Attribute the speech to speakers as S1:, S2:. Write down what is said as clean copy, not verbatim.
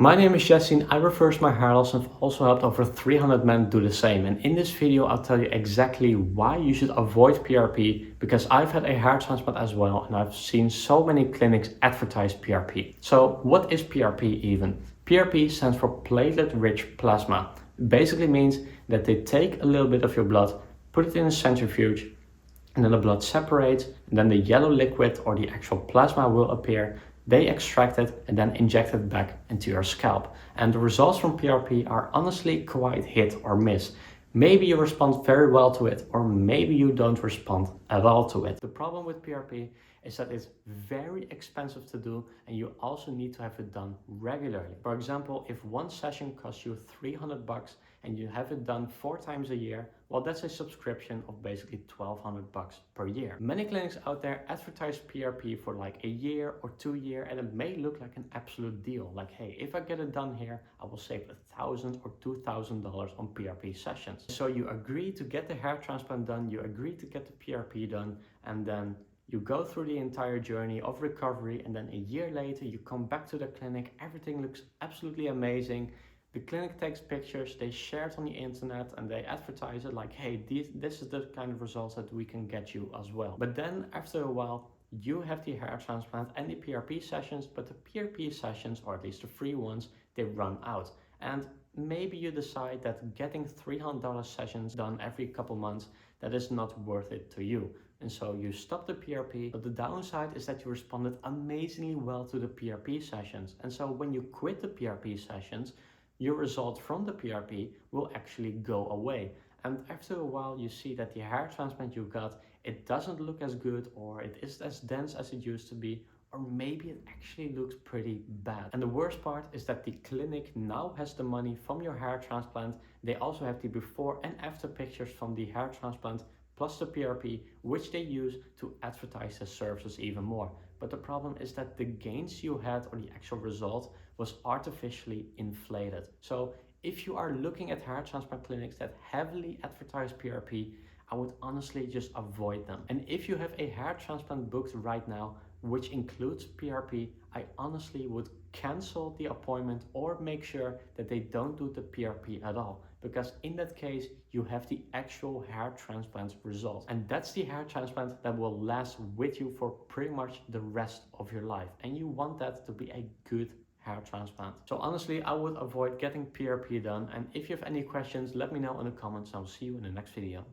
S1: My name is Jesse and I reverse my hair loss and have also helped over 300 men do the same. And in this video, I'll tell you exactly why you should avoid PRP, because I've had a hair transplant as well and I've seen so many clinics advertise PRP. So what is PRP even? PRP stands for platelet-rich plasma. It basically means that they take a little bit of your blood, put it in a centrifuge, and then the blood separates, and then the yellow liquid or the actual plasma will appear. They extract it and then inject it back into your scalp. And the results from PRP are honestly quite hit or miss. Maybe you respond very well to it, or maybe you don't respond at all to it. The problem with PRP is that it's very expensive to do, and you also need to have it done regularly. For example, if one session costs you 300 bucks and you have it done 4 times a year, well, that's a subscription of basically 1,200 bucks per year. Many clinics out there advertise PRP for like a year or 2 years, and it may look like an absolute deal. Like, hey, if I get it done here, I will save $1,000 or $2,000 on PRP sessions. So you agree to get the hair transplant done, you agree to get the PRP done, and then you go through the entire journey of recovery, and then a year later you come back to the clinic, everything looks absolutely amazing. The clinic takes pictures, they share it on the internet, and they advertise it like, hey, this is the kind of results that we can get you as well. But then after a while, you have the hair transplant and the PRP sessions, but the PRP sessions, or at least the free ones, they run out. And maybe you decide that getting $300 sessions done every couple months, that is not worth it to you. And so you stop the PRP, but the downside is that you responded amazingly well to the PRP sessions. And so when you quit the PRP sessions, your results from the PRP will actually go away. And after a while, you see that the hair transplant you got, it doesn't look as good, or it isn't as dense as it used to be, or maybe it actually looks pretty bad. And the worst part is that the clinic now has the money from your hair transplant. They also have the before and after pictures from the hair transplant plus the PRP, which they use to advertise their services even more. But the problem is that the gains you had, or the actual result, was artificially inflated. So if you are looking at hair transplant clinics that heavily advertise PRP, I would honestly just avoid them. And if you have a hair transplant booked right now, which includes PRP, I honestly would cancel the appointment or make sure that they don't do the PRP at all. Because in that case, you have the actual hair transplant results. And that's the hair transplant that will last with you for pretty much the rest of your life. And you want that to be a good hair transplant. So honestly, I would avoid getting PRP done. And if you have any questions, let me know in the comments. I'll see you in the next video.